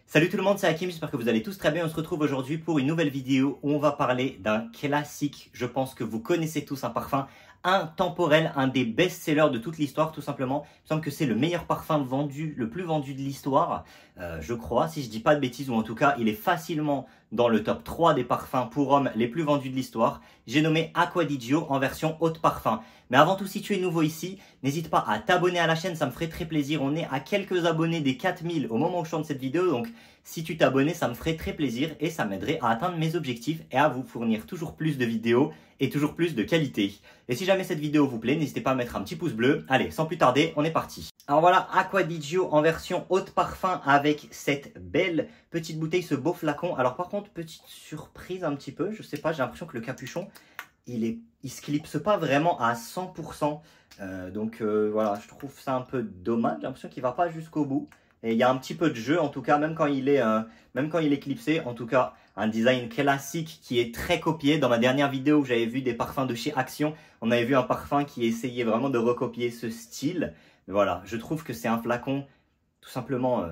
Salut tout le monde, c'est Hakim, j'espère que vous allez tous très bien. On se retrouve aujourd'hui pour une nouvelle vidéo où on va parler d'un classique. Je pense que vous connaissez tous un parfum intemporel, un des best-sellers de toute l'histoire tout simplement. Il me semble que c'est le meilleur parfum vendu, le plus vendu de l'histoire, je crois, si je dis pas de bêtises, ou en tout cas il est facilement dans le top 3 des parfums pour hommes les plus vendus de l'histoire. J'ai nommé Acqua di Gio en version haute parfum. Mais avant tout, si tu es nouveau ici, n'hésite pas à t'abonner à la chaîne, ça me ferait très plaisir. On est à quelques abonnés des 4000 au moment où je tourne cette vidéo, donc si tu t'abonnais, ça me ferait très plaisir et ça m'aiderait à atteindre mes objectifs et à vous fournir toujours plus de vidéos et toujours plus de qualité. Et si jamais cette vidéo vous plaît, n'hésitez pas à mettre un petit pouce bleu. Allez, sans plus tarder, on est parti. Alors voilà, Acqua di Gio en version haute parfum avec cette belle petite bouteille, ce beau flacon. Alors par contre, petite surprise un petit peu, je sais pas, j'ai l'impression que le capuchon, il se clipse pas vraiment à 100%. Donc voilà, je trouve ça un peu dommage, j'ai l'impression qu'il va pas jusqu'au bout. Et il y a un petit peu de jeu, en tout cas, même quand il est clipsé. En tout cas, un design classique qui est très copié. Dans ma dernière vidéo où j'avais vu des parfums de chez Action, on avait vu un parfum qui essayait vraiment de recopier ce style. Mais voilà, je trouve que c'est un flacon tout simplement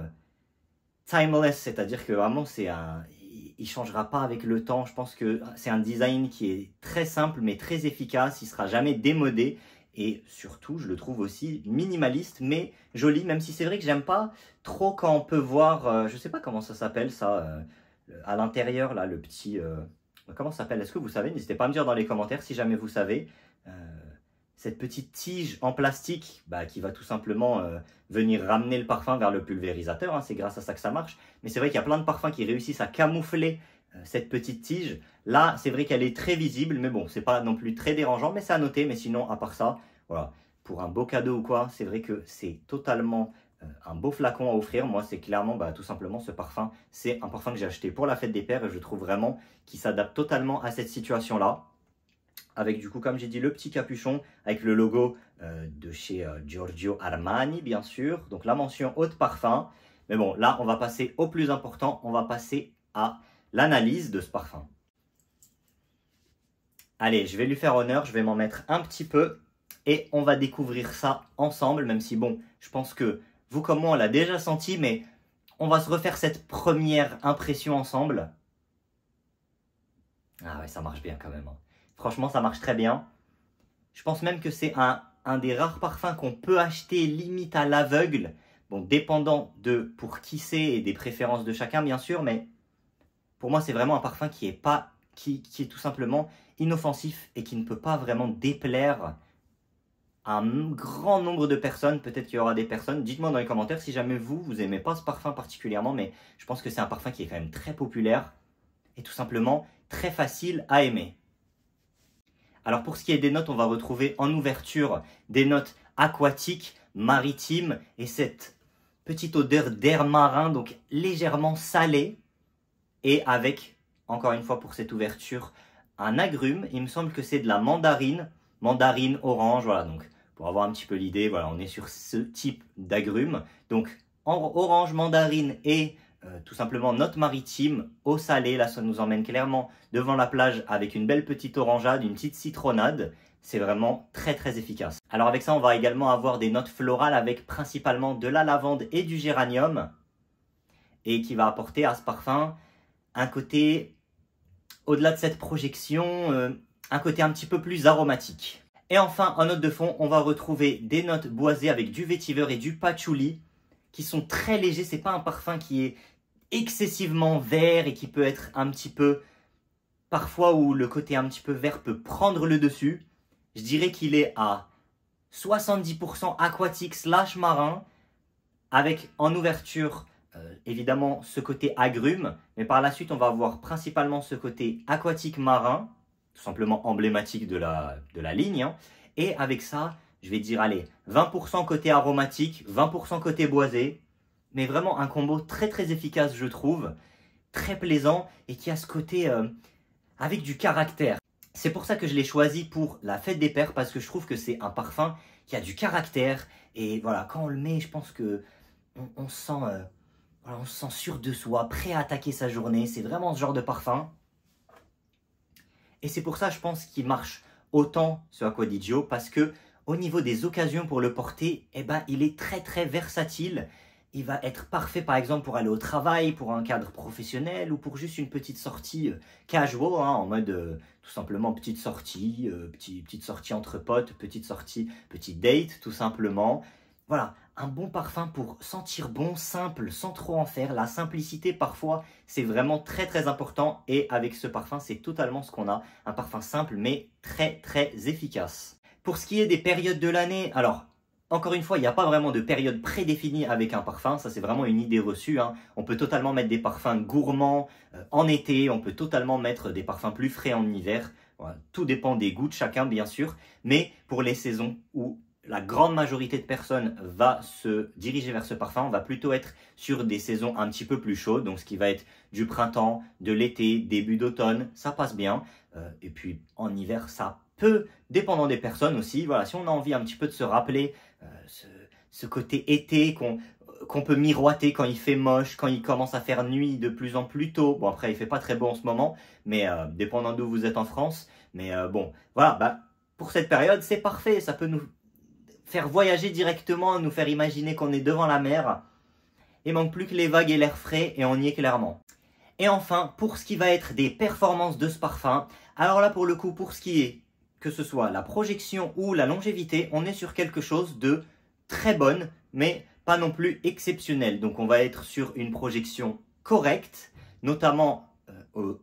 timeless, c'est-à-dire que vraiment il changera pas avec le temps. Je pense que c'est un design qui est très simple mais très efficace. Il sera jamais démodé. Et surtout, je le trouve aussi minimaliste, mais joli, même si c'est vrai que j'aime pas trop quand on peut voir, je sais pas comment ça s'appelle ça, à l'intérieur, là, le petit... comment ça s'appelle? Est-ce que vous savez? N'hésitez pas à me dire dans les commentaires si jamais vous savez. Cette petite tige en plastique qui va tout simplement venir ramener le parfum vers le pulvérisateur, hein, c'est grâce à ça que ça marche. Mais c'est vrai qu'il y a plein de parfums qui réussissent à camoufler cette petite tige. Là, c'est vrai qu'elle est très visible, mais bon, c'est pas non plus très dérangeant, mais c'est à noter. Mais sinon, à part ça, voilà, pour un beau cadeau ou quoi, c'est vrai que c'est totalement un beau flacon à offrir. Moi, c'est clairement, tout simplement, ce parfum, c'est un parfum que j'ai acheté pour la fête des pères et je trouve vraiment qu'il s'adapte totalement à cette situation-là. Avec du coup, comme j'ai dit, le petit capuchon avec le logo de chez Giorgio Armani, bien sûr. Donc la mention haute parfum. Mais bon, là, on va passer au plus important. On va passer à l'analyse de ce parfum. Allez, je vais lui faire honneur. Je vais m'en mettre un petit peu. Et on va découvrir ça ensemble. Même si, bon, je pense que vous comme moi, on l'a déjà senti. Mais on va se refaire cette première impression ensemble. Ah ouais, ça marche bien quand même, hein. Franchement, ça marche très bien. Je pense même que c'est un des rares parfums qu'on peut acheter limite à l'aveugle. Bon, dépendant de pour qui c'est et des préférences de chacun, bien sûr. Mais pour moi, c'est vraiment un parfum qui est tout simplement inoffensif et qui ne peut pas vraiment déplaire à un grand nombre de personnes. Peut-être qu'il y aura des personnes. Dites-moi dans les commentaires si jamais vous aimez pas ce parfum particulièrement. Mais je pense que c'est un parfum qui est quand même très populaire et tout simplement très facile à aimer. Alors pour ce qui est des notes, on va retrouver en ouverture des notes aquatiques, maritimes et cette petite odeur d'air marin, donc légèrement salée. Et avec, encore une fois pour cette ouverture, un agrume. Il me semble que c'est de la mandarine, mandarine orange, voilà. Donc pour avoir un petit peu l'idée, voilà, on est sur ce type d'agrume. Donc en orange, mandarine et tout simplement note maritime, eau salée. Là, ça nous emmène clairement devant la plage avec une belle petite orangeade, une petite citronnade. C'est vraiment très très efficace. Alors avec ça, on va également avoir des notes florales avec principalement de la lavande et du géranium. Et qui va apporter à ce parfum un côté, au-delà de cette projection, un côté un petit peu plus aromatique. Et enfin, en note de fond, on va retrouver des notes boisées avec du vétiver et du patchouli qui sont très légers. C'est pas un parfum qui est excessivement vert et qui peut être un petit peu, parfois où le côté un petit peu vert peut prendre le dessus. Je dirais qu'il est à 70% aquatique / marin, avec en ouverture évidemment ce côté agrume, mais par la suite on va avoir principalement ce côté aquatique marin, tout simplement emblématique de la ligne, hein. Et avec ça, je vais dire allez, 20% côté aromatique, 20% côté boisé, mais vraiment un combo très très efficace je trouve, très plaisant et qui a ce côté avec du caractère. C'est pour ça que je l'ai choisi pour la fête des pères, parce que je trouve que c'est un parfum qui a du caractère. Et voilà, quand on le met, je pense que on se sent sûr de soi, prêt à attaquer sa journée. C'est vraiment ce genre de parfum. Et c'est pour ça, je pense, qu'il marche autant ce Acqua di Gio, parce que au niveau des occasions pour le porter, il est très très versatile. il va être parfait par exemple pour aller au travail, pour un cadre professionnel ou pour juste une petite sortie casual, hein, en mode tout simplement petite sortie entre potes, petite sortie, petite date tout simplement. Voilà, un bon parfum pour sentir bon, simple, sans trop en faire. La simplicité parfois c'est vraiment très très important et avec ce parfum c'est totalement ce qu'on a. Un parfum simple mais très très efficace. Pour ce qui est des périodes de l'année, alors encore une fois, il n'y a pas vraiment de période prédéfinie avec un parfum, ça c'est vraiment une idée reçue, hein. On peut totalement mettre des parfums gourmands en été, on peut totalement mettre des parfums plus frais en hiver. Voilà, tout dépend des goûts de chacun bien sûr, mais pour les saisons où la grande majorité de personnes va se diriger vers ce parfum, on va plutôt être sur des saisons un petit peu plus chaudes, donc ce qui va être du printemps, de l'été, début d'automne, ça passe bien. Et puis en hiver, ça peut, dépendant des personnes aussi, voilà, si on a envie un petit peu de se rappeler ce côté été qu'on peut miroiter quand il fait moche, quand il commence à faire nuit de plus en plus tôt. Bon après il fait pas très beau en ce moment, mais dépendant d'où vous êtes en France. Mais bon, voilà, bah, pour cette période c'est parfait, ça peut nous faire voyager directement, nous faire imaginer qu'on est devant la mer. Il manque plus que les vagues et l'air frais et on y est clairement. Et enfin, pour ce qui va être des performances de ce parfum, alors là pour le coup, pour ce qui est que ce soit la projection ou la longévité, on est sur quelque chose de très bonne, mais pas non plus exceptionnel. Donc on va être sur une projection correcte, notamment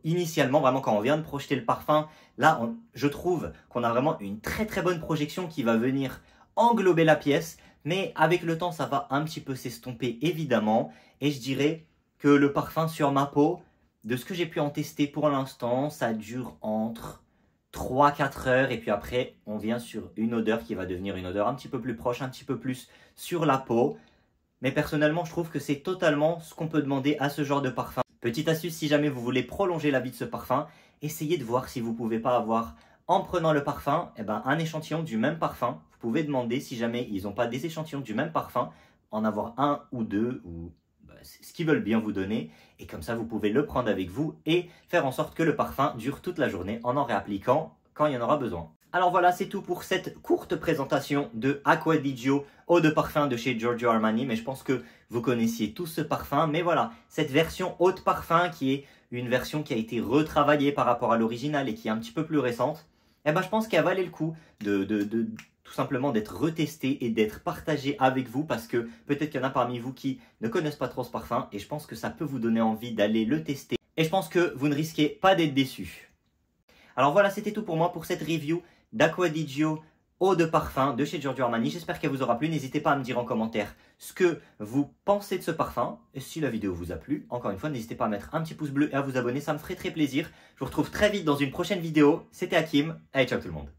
initialement, vraiment quand on vient de projeter le parfum, là je trouve qu'on a vraiment une très très bonne projection qui va venir englober la pièce, mais avec le temps ça va un petit peu s'estomper évidemment, et je dirais que le parfum sur ma peau, de ce que j'ai pu en tester pour l'instant, ça dure entre 3-4 heures et puis après on vient sur une odeur qui va devenir une odeur un petit peu plus proche, un petit peu plus sur la peau. Mais personnellement je trouve que c'est totalement ce qu'on peut demander à ce genre de parfum. Petite astuce, si jamais vous voulez prolonger la vie de ce parfum, essayez de voir si vous ne pouvez pas avoir, en prenant le parfum, un échantillon du même parfum. Vous pouvez demander si jamais ils n'ont pas des échantillons du même parfum, en avoir un ou deux ou ce qu'ils veulent bien vous donner, et comme ça vous pouvez le prendre avec vous et faire en sorte que le parfum dure toute la journée en réappliquant quand il y en aura besoin. Alors voilà, c'est tout pour cette courte présentation de Acqua di Gio, eau de parfum de chez Giorgio Armani, mais je pense que vous connaissiez tous ce parfum, mais voilà, cette version eau de parfum qui est une version qui a été retravaillée par rapport à l'original et qui est un petit peu plus récente, je pense qu'elle valait le coup de tout simplement d'être retesté et d'être partagé avec vous, parce que peut-être qu'il y en a parmi vous qui ne connaissent pas trop ce parfum et je pense que ça peut vous donner envie d'aller le tester et je pense que vous ne risquez pas d'être déçus. Alors voilà, c'était tout pour moi pour cette review d'Acqua di Gio eau de parfum de chez Giorgio Armani. J'espère qu'elle vous aura plu. N'hésitez pas à me dire en commentaire ce que vous pensez de ce parfum. Et si la vidéo vous a plu, encore une fois, n'hésitez pas à mettre un petit pouce bleu et à vous abonner. Ça me ferait très plaisir. Je vous retrouve très vite dans une prochaine vidéo. C'était Hakim. Allez, ciao tout le monde.